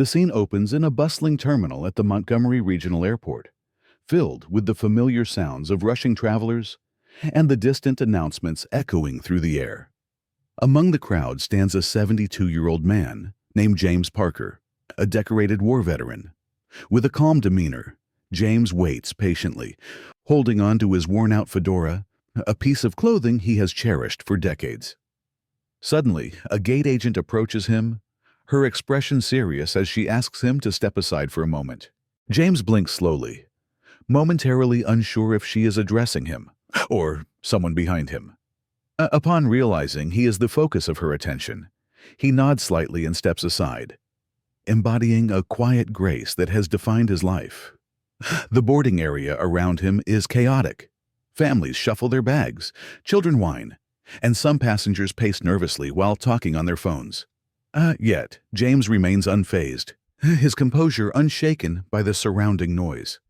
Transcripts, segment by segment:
The scene opens in a bustling terminal at the Montgomery Regional Airport, filled with the familiar sounds of rushing travelers and the distant announcements echoing through the air. Among the crowd stands a 72-year-old man named James Parker, a decorated war veteran. With a calm demeanor, James waits patiently, holding on to his worn-out fedora, a piece of clothing he has cherished for decades. Suddenly, a gate agent approaches him, her expression serious as she asks him to step aside for a moment. James blinks slowly, momentarily unsure if she is addressing him or someone behind him. Upon realizing he is the focus of her attention, he nods slightly and steps aside, embodying a quiet grace that has defined his life. The boarding area around him is chaotic. Families shuffle their bags, children whine, and some passengers pace nervously while talking on their phones. Yet, James remains unfazed, his composure unshaken by the surrounding noise.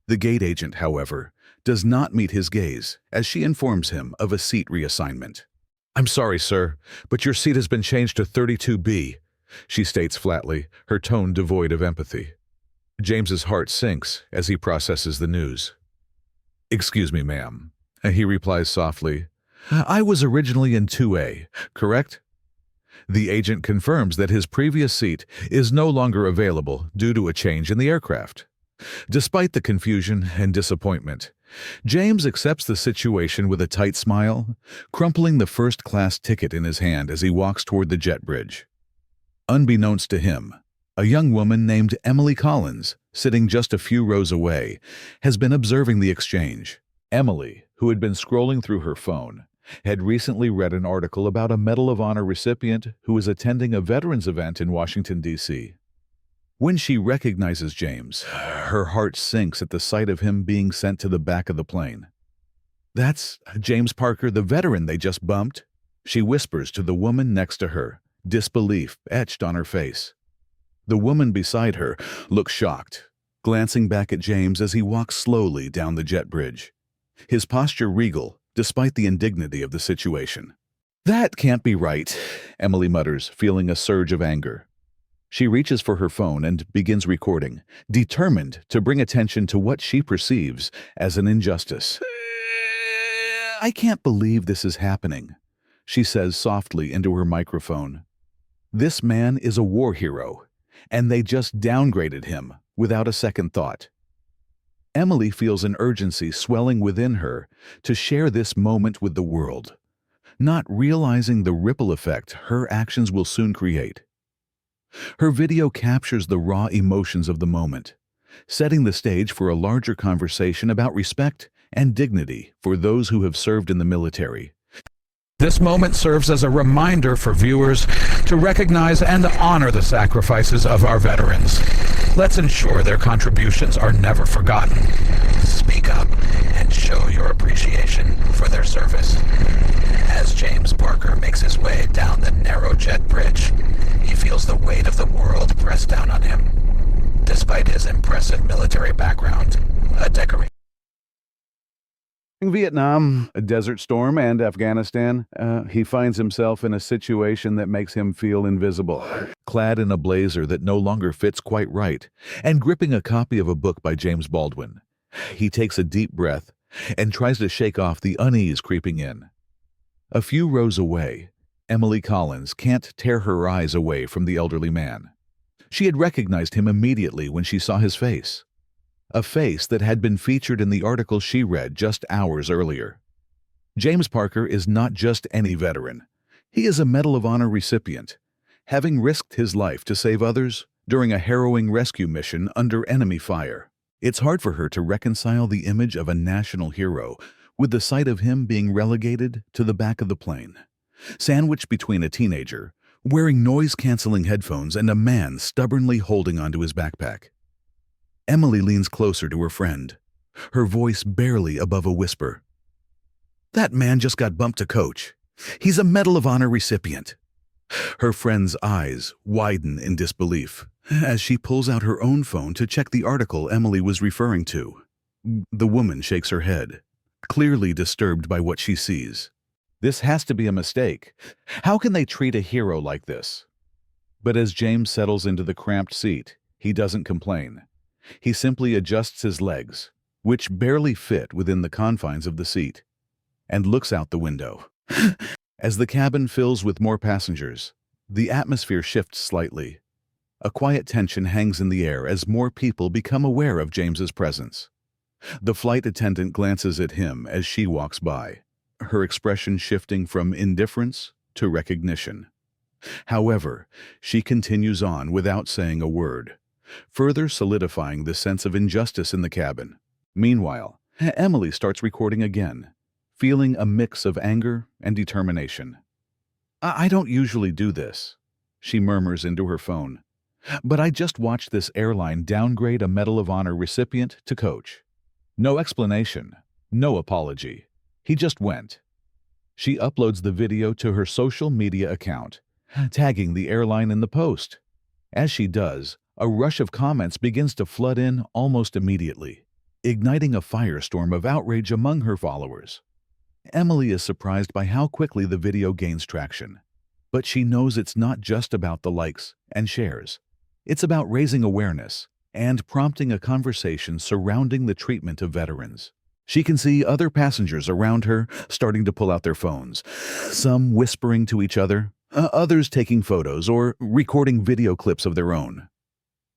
The gate agent, however, does not meet his gaze as she informs him of a seat reassignment. "I'm sorry, sir, but your seat has been changed to 32B, she states flatly, her tone devoid of empathy. James's heart sinks as he processes the news. "Excuse me, ma'am," he replies softly. "I was originally in 2A, correct?" The agent confirms that his previous seat is no longer available due to a change in the aircraft. Despite the confusion and disappointment, James accepts the situation with a tight smile, crumpling the first-class ticket in his hand as he walks toward the jet bridge. Unbeknownst to him, a young woman named Emily Collins, sitting just a few rows away, has been observing the exchange. Emily, who had been scrolling through her phone, had recently read an article about a Medal of Honor recipient who is attending a veterans event in Washington, D.C. When she recognizes James, her heart sinks at the sight of him being sent to the back of the plane. "That's James Parker, the veteran they just bumped," she whispers to the woman next to her, disbelief etched on her face. The woman beside her looks shocked, glancing back at James as he walks slowly down the jet bridge, his posture regal despite the indignity of the situation. "That can't be right," Emily mutters, feeling a surge of anger. She reaches for her phone and begins recording, determined to bring attention to what she perceives as an injustice. "I can't believe this is happening," she says softly into her microphone. "This man is a war hero, and they just downgraded him without a second thought." Emily feels an urgency swelling within her to share this moment with the world, not realizing the ripple effect her actions will soon create. Her video captures the raw emotions of the moment, setting the stage for a larger conversation about respect and dignity for those who have served in the military. This moment serves as a reminder for viewers to recognize and honor the sacrifices of our veterans. Let's ensure their contributions are never forgotten. Speak up and show your appreciation for their service. As James Parker makes his way down the narrow jet bridge, he feels the weight of the world press down on him. Despite his impressive military background, a decorated Vietnam, a desert storm, and Afghanistan, he finds himself in a situation that makes him feel invisible. Clad in a blazer that no longer fits quite right, and gripping a copy of a book by James Baldwin, he takes a deep breath and tries to shake off the unease creeping in. A few rows away, Emily Collins can't tear her eyes away from the elderly man. She had recognized him immediately when she saw his face. A face that had been featured in the article she read just hours earlier. James Parker is not just any veteran. He is a Medal of Honor recipient, having risked his life to save others during a harrowing rescue mission under enemy fire. It's hard for her to reconcile the image of a national hero with the sight of him being relegated to the back of the plane, sandwiched between a teenager wearing noise-canceling headphones and a man stubbornly holding onto his backpack. Emily leans closer to her friend, her voice barely above a whisper. "That man just got bumped to coach. He's a Medal of Honor recipient." Her friend's eyes widen in disbelief as she pulls out her own phone to check the article Emily was referring to. The woman shakes her head, clearly disturbed by what she sees. "This has to be a mistake. How can they treat a hero like this?" But as James settles into the cramped seat, he doesn't complain. He simply adjusts his legs, which barely fit within the confines of the seat, and looks out the window. As the cabin fills with more passengers, the atmosphere shifts slightly. A quiet tension hangs in the air as more people become aware of James's presence. The flight attendant glances at him as she walks by, her expression shifting from indifference to recognition. However, she continues on without saying a word, further solidifying the sense of injustice in the cabin. Meanwhile, Emily starts recording again, feeling a mix of anger and determination. I don't usually do this," she murmurs into her phone. "But I just watched this airline downgrade a Medal of Honor recipient to coach. No explanation, no apology. He just went." She uploads the video to her social media account, tagging the airline in the post. As she does, a rush of comments begins to flood in almost immediately, igniting a firestorm of outrage among her followers. Emily is surprised by how quickly the video gains traction. But she knows it's not just about the likes and shares. It's about raising awareness and prompting a conversation surrounding the treatment of veterans. She can see other passengers around her starting to pull out their phones, some whispering to each other, others taking photos or recording video clips of their own.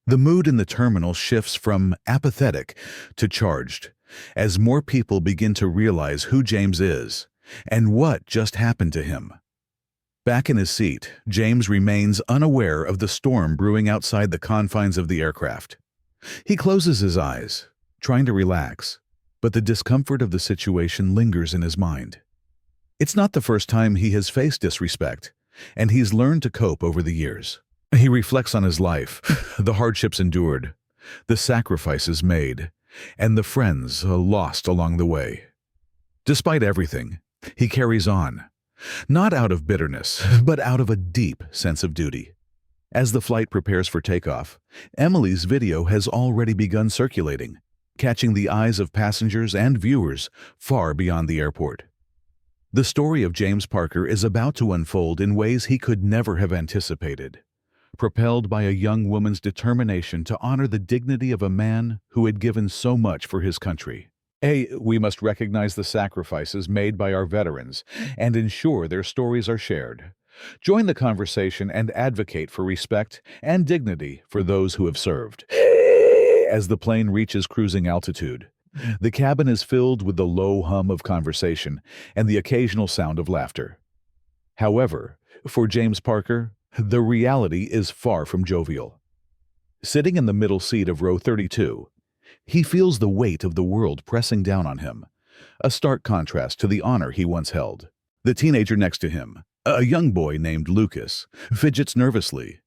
The mood in the terminal shifts from apathetic to charged, as more people begin to realize who James is and what just happened to him. Back in his seat, James remains unaware of the storm brewing outside the confines of the aircraft. He closes his eyes, trying to relax, but the discomfort of the situation lingers in his mind. It's not the first time he has faced disrespect, and he's learned to cope over the years. He reflects on his life, the hardships endured, the sacrifices made, and the friends lost along the way. Despite everything, he carries on, not out of bitterness, but out of a deep sense of duty. As the flight prepares for takeoff, Emily's video has already begun circulating, catching the eyes of passengers and viewers far beyond the airport. The story of James Parker is about to unfold in ways he could never have anticipated, propelled by a young woman's determination to honor the dignity of a man who had given so much for his country. We must recognize the sacrifices made by our veterans and ensure their stories are shared. Join the conversation and advocate for respect and dignity for those who have served. As the plane reaches cruising altitude, the cabin is filled with the low hum of conversation and the occasional sound of laughter. However, for James Parker, the reality is far from jovial. Sitting in the middle seat of row 32, he feels the weight of the world pressing down on him, a stark contrast to the honor he once held. The teenager next to him, a young boy named Lucas, fidgets nervously.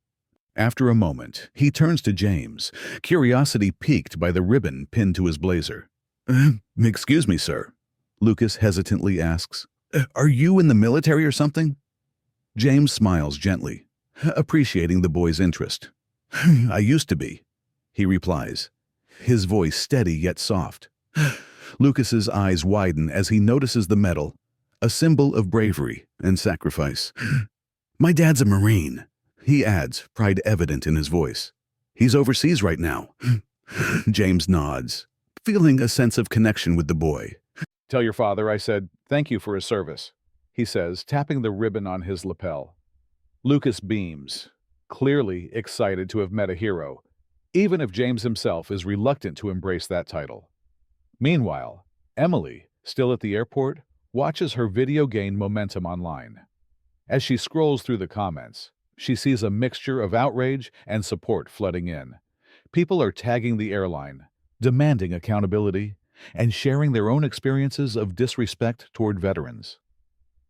After a moment, he turns to James, curiosity piqued by the ribbon pinned to his blazer. "Excuse me, sir," Lucas hesitantly asks. "Are you in the military or something?" James smiles gently, appreciating the boy's interest. "I used to be," he replies, his voice steady yet soft. Lucas's eyes widen as he notices the medal, a symbol of bravery and sacrifice. "My dad's a Marine," he adds, pride evident in his voice. "He's overseas right now." James nods, feeling a sense of connection with the boy. "Tell your father I said thank you for his service," he says, tapping the ribbon on his lapel. Lucas beams, clearly excited to have met a hero, even if James himself is reluctant to embrace that title. Meanwhile, Emily, still at the airport, watches her video gain momentum online. As she scrolls through the comments, she sees a mixture of outrage and support flooding in. People are tagging the airline, demanding accountability, and sharing their own experiences of disrespect toward veterans.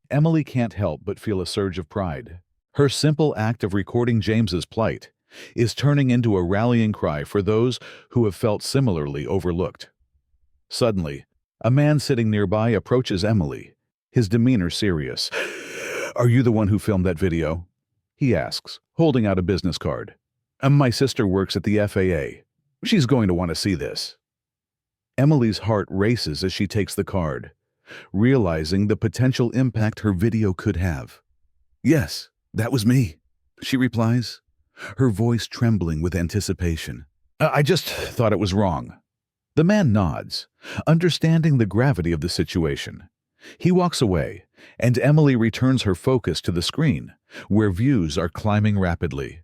Emily can't help but feel a surge of pride. Her simple act of recording James's plight is turning into a rallying cry for those who have felt similarly overlooked. Suddenly, a man sitting nearby approaches Emily, his demeanor serious. "Are you the one who filmed that video?" he asks, holding out a business card. "My sister works at the FAA. She's going to want to see this." Emily's heart races as she takes the card, realizing the potential impact her video could have. "Yes, that was me," she replies, her voice trembling with anticipation. I just thought it was wrong." The man nods, understanding the gravity of the situation. He walks away, and Emily returns her focus to the screen, where views are climbing rapidly.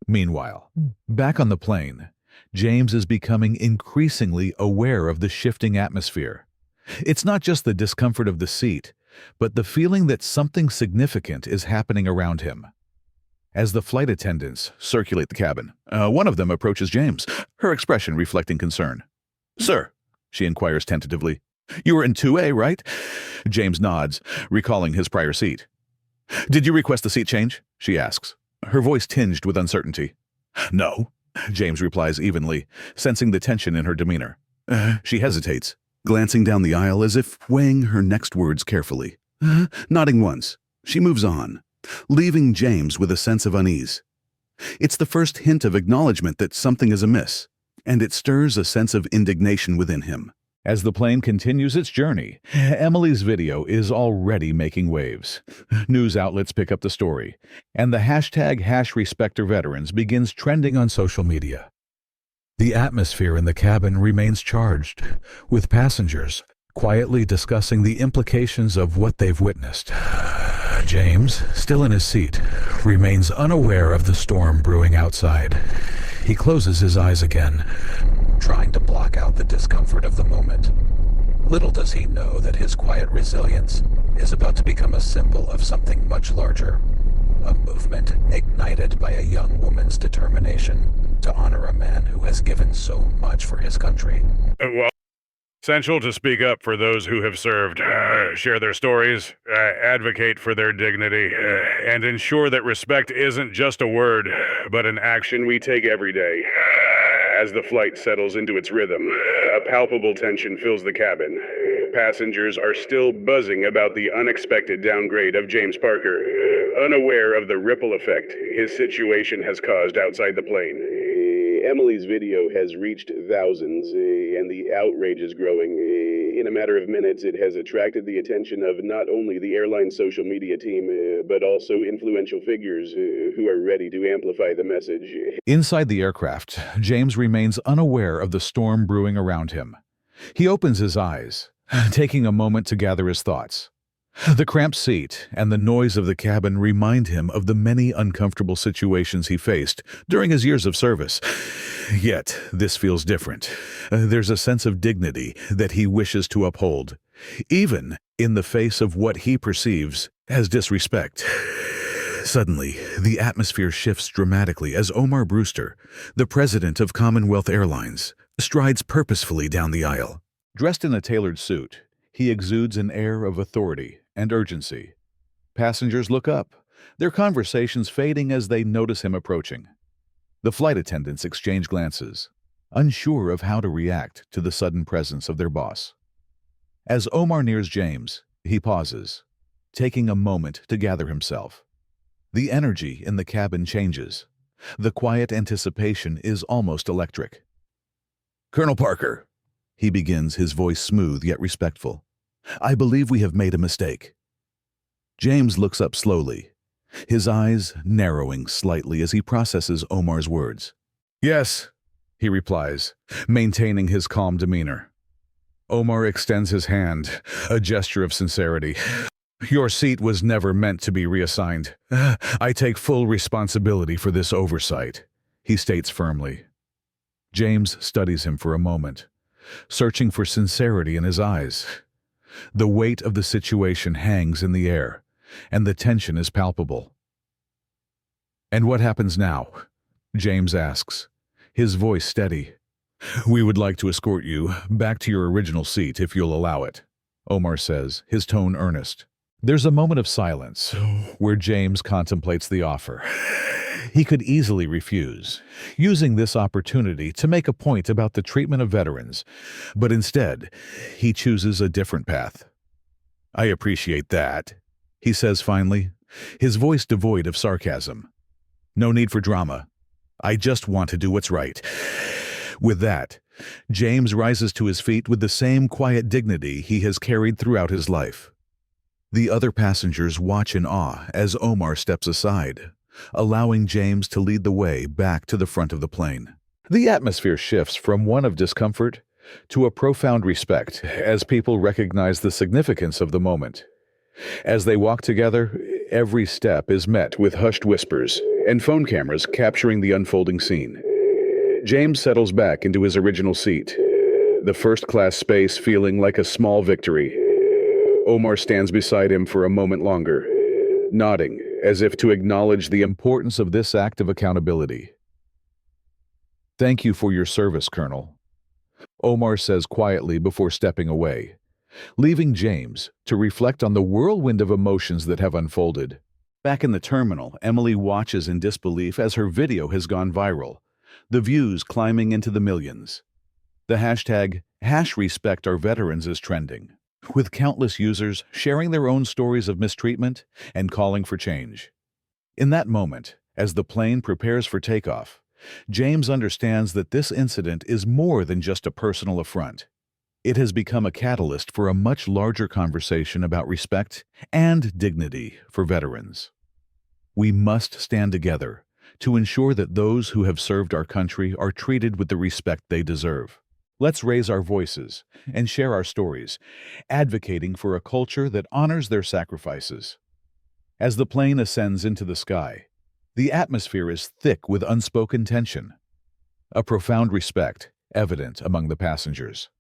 Meanwhile, back on the plane, James is becoming increasingly aware of the shifting atmosphere. It's not just the discomfort of the seat, but the feeling that something significant is happening around him. As the flight attendants circulate the cabin, one of them approaches James, her expression reflecting concern. "Sir," she inquires tentatively, "you were in 2A, right?" James nods, recalling his prior seat. "Did you request the seat change?" she asks, her voice tinged with uncertainty. "No," James replies evenly, sensing the tension in her demeanor. She hesitates, glancing down the aisle as if weighing her next words carefully. Nodding once, she moves on, leaving James with a sense of unease. It's the first hint of acknowledgement that something is amiss, and it stirs a sense of indignation within him. As the plane continues its journey, Emily's video is already making waves. News outlets pick up the story, and the hashtag #RespectOurVeterans begins trending on social media. The atmosphere in the cabin remains charged, with passengers quietly discussing the implications of what they've witnessed. James, still in his seat, remains unaware of the storm brewing outside. He closes his eyes again, trying to block out the discomfort of the moment. Little does he know that his quiet resilience is about to become a symbol of something much larger. A movement ignited by a young woman's determination to honor a man who has given so much for his country. Well, essential to speak up for those who have served, share their stories, advocate for their dignity, and ensure that respect isn't just a word, but an action we take every day. As the flight settles into its rhythm, a palpable tension fills the cabin. Passengers are still buzzing about the unexpected downgrade of James Parker, unaware of the ripple effect his situation has caused outside the plane. Emily's video has reached thousands, and the outrage is growing. In a matter of minutes, it has attracted the attention of not only the airline social media team, but also influential figures who are ready to amplify the message. Inside the aircraft, James remains unaware of the storm brewing around him. He opens his eyes, taking a moment to gather his thoughts. The cramped seat and the noise of the cabin remind him of the many uncomfortable situations he faced during his years of service. Yet, this feels different. There's a sense of dignity that he wishes to uphold, even in the face of what he perceives as disrespect. Suddenly, the atmosphere shifts dramatically as Omar Brewster, the president of Commonwealth Airlines, strides purposefully down the aisle. Dressed in a tailored suit, he exudes an air of authority and urgency. Passengers look up, their conversations fading as they notice him approaching. The flight attendants exchange glances, unsure of how to react to the sudden presence of their boss. As Omar nears James, he pauses, taking a moment to gather himself. The energy in the cabin changes. The quiet anticipation is almost electric. "Colonel Parker," he begins, his voice smooth yet respectful, "I believe we have made a mistake." James looks up slowly, his eyes narrowing slightly as he processes Omar's words. "Yes," he replies, maintaining his calm demeanor. Omar extends his hand, a gesture of sincerity. "Your seat was never meant to be reassigned. I take full responsibility for this oversight," he states firmly. James studies him for a moment, searching for sincerity in his eyes. The weight of the situation hangs in the air, and the tension is palpable. "And what happens now?" James asks, his voice steady. "We would like to escort you back to your original seat if you'll allow it," Omar says, his tone earnest. There's a moment of silence where James contemplates the offer. He could easily refuse, using this opportunity to make a point about the treatment of veterans, but instead, he chooses a different path. "I appreciate that," he says finally, his voice devoid of sarcasm. "No need for drama. I just want to do what's right." With that, James rises to his feet with the same quiet dignity he has carried throughout his life. The other passengers watch in awe as Omar steps aside, allowing James to lead the way back to the front of the plane. The atmosphere shifts from one of discomfort to a profound respect as people recognize the significance of the moment. As they walk together, every step is met with hushed whispers and phone cameras capturing the unfolding scene. James settles back into his original seat, the first-class space feeling like a small victory. Omar stands beside him for a moment longer, nodding as if to acknowledge the importance of this act of accountability. "Thank you for your service, Colonel," Omar says quietly before stepping away, leaving James to reflect on the whirlwind of emotions that have unfolded. Back in the terminal, Emily watches in disbelief as her video has gone viral, the views climbing into the millions. The hashtag #RespectOurVeterans is trending, with countless users sharing their own stories of mistreatment and calling for change. In that moment, as the plane prepares for takeoff, James understands that this incident is more than just a personal affront. It has become a catalyst for a much larger conversation about respect and dignity for veterans. We must stand together to ensure that those who have served our country are treated with the respect they deserve. Let's raise our voices and share our stories, advocating for a culture that honors their sacrifices. As the plane ascends into the sky, the atmosphere is thick with unspoken tension, a profound respect evident among the passengers.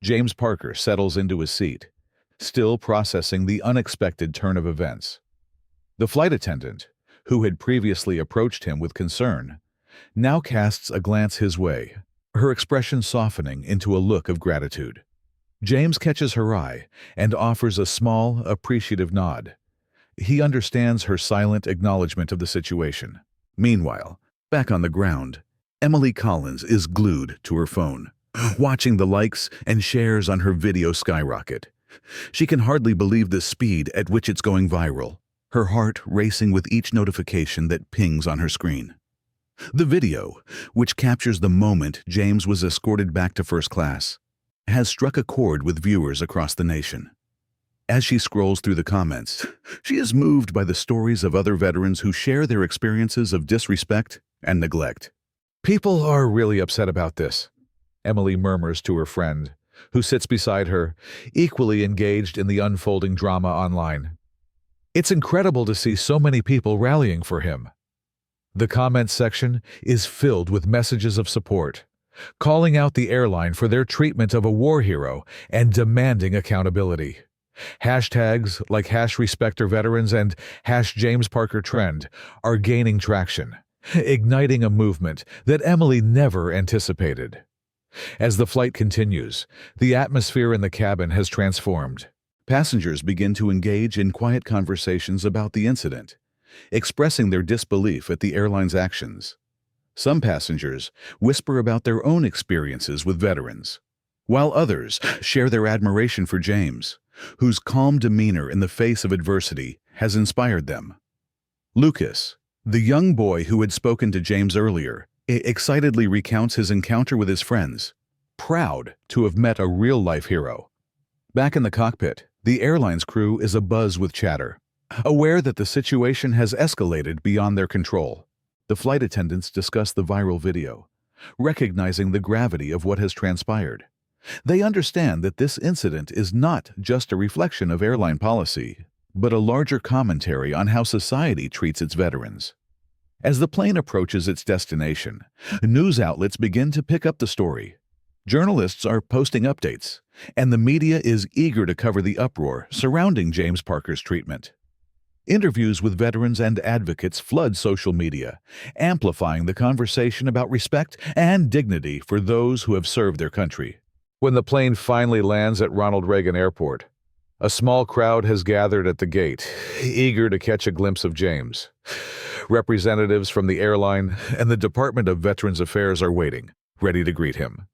James Parker settles into his seat, still processing the unexpected turn of events. The flight attendant, who had previously approached him with concern, now casts a glance his way, her expression softening into a look of gratitude. James catches her eye and offers a small, appreciative nod. He understands her silent acknowledgement of the situation. Meanwhile, back on the ground, Emily Collins is glued to her phone, watching the likes and shares on her video skyrocket. She can hardly believe the speed at which it's going viral, her heart racing with each notification that pings on her screen. The video, which captures the moment James was escorted back to first class, has struck a chord with viewers across the nation. As she scrolls through the comments, she is moved by the stories of other veterans who share their experiences of disrespect and neglect. "People are really upset about this," Emily murmurs to her friend, who sits beside her, equally engaged in the unfolding drama online. "It's incredible to see so many people rallying for him." The comments section is filled with messages of support, calling out the airline for their treatment of a war hero and demanding accountability. Hashtags like #RespectOurVeterans and #JamesParkerTrend are gaining traction, igniting a movement that Emily never anticipated. As the flight continues, the atmosphere in the cabin has transformed. Passengers begin to engage in quiet conversations about the incident, expressing their disbelief at the airline's actions. Some passengers whisper about their own experiences with veterans, while others share their admiration for James, whose calm demeanor in the face of adversity has inspired them. Lucas, the young boy who had spoken to James earlier, excitedly recounts his encounter with his friends, proud to have met a real-life hero. Back in the cockpit, the airline's crew is abuzz with chatter, aware that the situation has escalated beyond their control. The flight attendants discuss the viral video, recognizing the gravity of what has transpired. They understand that this incident is not just a reflection of airline policy, but a larger commentary on how society treats its veterans. As the plane approaches its destination, news outlets begin to pick up the story. Journalists are posting updates, and the media is eager to cover the uproar surrounding James Parker's treatment. Interviews with veterans and advocates flood social media, amplifying the conversation about respect and dignity for those who have served their country. When the plane finally lands at Ronald Reagan Airport, a small crowd has gathered at the gate, eager to catch a glimpse of James. Representatives from the airline and the Department of Veterans Affairs are waiting, ready to greet him.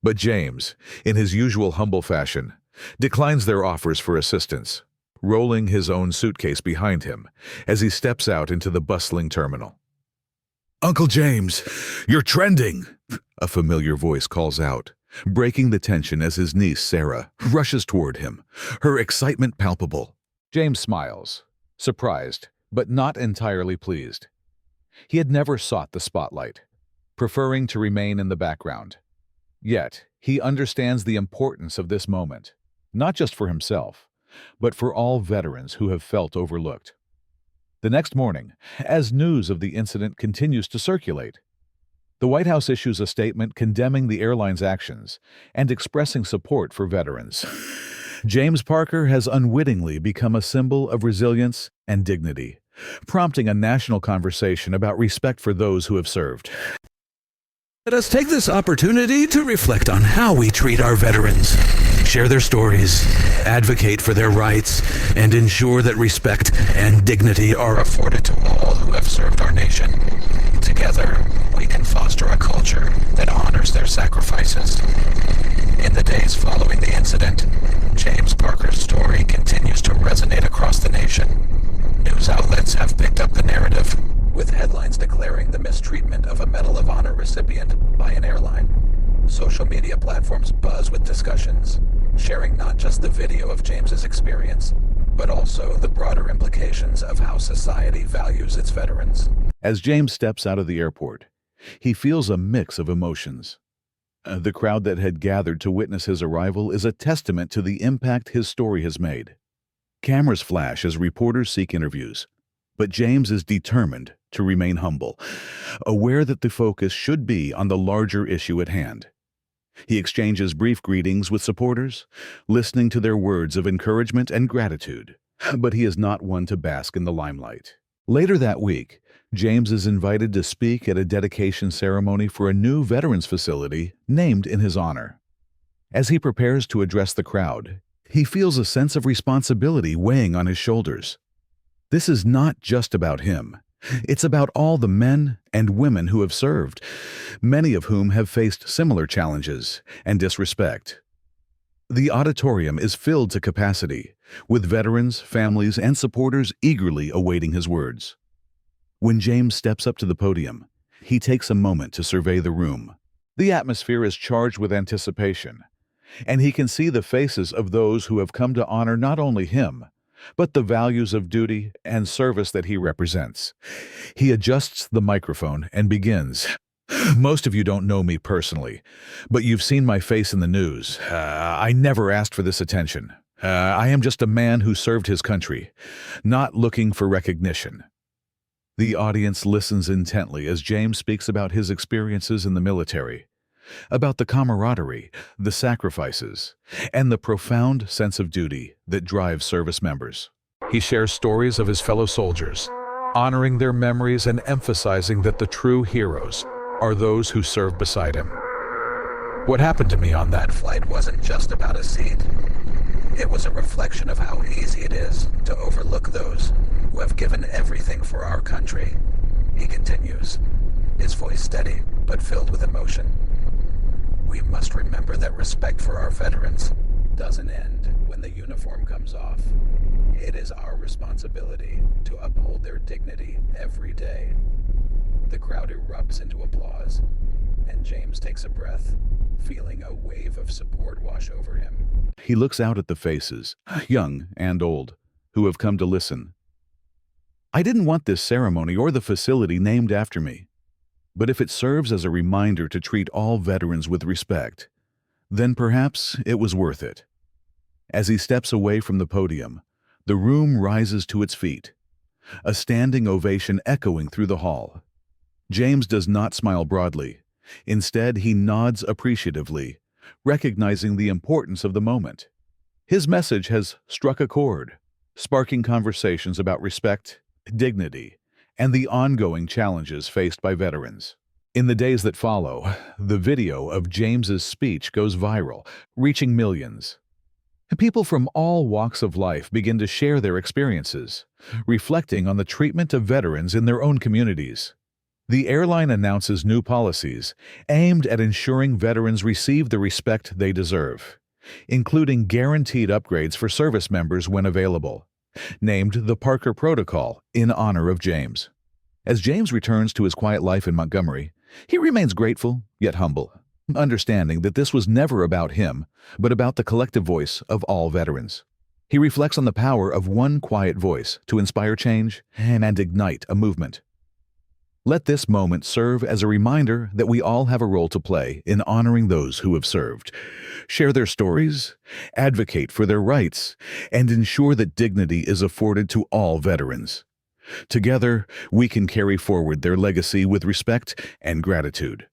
But James, in his usual humble fashion, declines their offers for assistance, rolling his own suitcase behind him as he steps out into the bustling terminal. "Uncle James, you're trending!" a familiar voice calls out, breaking the tension as his niece, Sarah, rushes toward him, her excitement palpable. James smiles, surprised, but not entirely pleased. He had never sought the spotlight, preferring to remain in the background. Yet, he understands the importance of this moment, not just for himself, but for all veterans who have felt overlooked. The next morning, as news of the incident continues to circulate, the White House issues a statement condemning the airline's actions and expressing support for veterans. James Parker has unwittingly become a symbol of resilience and dignity, prompting a national conversation about respect for those who have served. Let us take this opportunity to reflect on how we treat our veterans, share their stories, advocate for their rights, and ensure that respect and dignity are afforded to all who have served our nation. Together, we can foster a culture that honors their sacrifices. In the days following the incident, James Parker's story continues to resonate across the nation. News outlets have picked up the narrative, with headlines declaring the mistreatment of a Medal of Honor recipient by an airline. Social media platforms buzz with discussions, sharing not just the video of James's experience, but also the broader implications of how society values its veterans. As James steps out of the airport, he feels a mix of emotions. The crowd that had gathered to witness his arrival is a testament to the impact his story has made. Cameras flash as reporters seek interviews, but James is determined to remain humble, aware that the focus should be on the larger issue at hand. He exchanges brief greetings with supporters, listening to their words of encouragement and gratitude, but he is not one to bask in the limelight. Later that week, James is invited to speak at a dedication ceremony for a new veterans facility named in his honor. As he prepares to address the crowd, he feels a sense of responsibility weighing on his shoulders. This is not just about him. It's about all the men and women who have served, many of whom have faced similar challenges and disrespect. The auditorium is filled to capacity, with veterans, families, and supporters eagerly awaiting his words. When James steps up to the podium, he takes a moment to survey the room. The atmosphere is charged with anticipation, and he can see the faces of those who have come to honor not only him, but the values of duty and service that he represents. He adjusts the microphone and begins. Most of you don't know me personally, but you've seen my face in the news. I never asked for this attention. I am just a man who served his country, not looking for recognition. The audience listens intently as James speaks about his experiences in the military, about the camaraderie, the sacrifices, and the profound sense of duty that drives service members. He shares stories of his fellow soldiers, honoring their memories and emphasizing that the true heroes are those who serve beside him. What happened to me on that Flight wasn't just about a seat. It was a reflection of how easy it is to overlook those who have given everything for our country. He continues, his voice steady but filled with emotion. We must remember that respect for our veterans doesn't end when the uniform comes off. It is our responsibility to uphold their dignity every day. The crowd erupts into applause, and James takes a breath, feeling a wave of support wash over him. He looks out at the faces, young and old, who have come to listen. I didn't want this ceremony or the facility named after me, but if it serves as a reminder to treat all veterans with respect, then perhaps it was worth it. As he steps away from the podium, the room rises to its feet, a standing ovation echoing through the hall. James does not smile broadly. Instead, he nods appreciatively, recognizing the importance of the moment. His message has struck a chord, sparking conversations about respect, dignity, and the ongoing challenges faced by veterans. In the days that follow, the video of James's speech goes viral, reaching millions. People from all walks of life begin to share their experiences, reflecting on the treatment of veterans in their own communities. The airline announces new policies aimed at ensuring veterans receive the respect they deserve, including guaranteed upgrades for service members when available, named the Parker Protocol in honor of James. As James returns to his quiet life in Montgomery, he remains grateful yet humble, understanding that this was never about him, but about the collective voice of all veterans. He reflects on the power of one quiet voice to inspire change and ignite a movement. Let this moment serve as a reminder that we all have a role to play in honoring those who have served. Share their stories, advocate for their rights, and ensure that dignity is afforded to all veterans. Together, we can carry forward their legacy with respect and gratitude.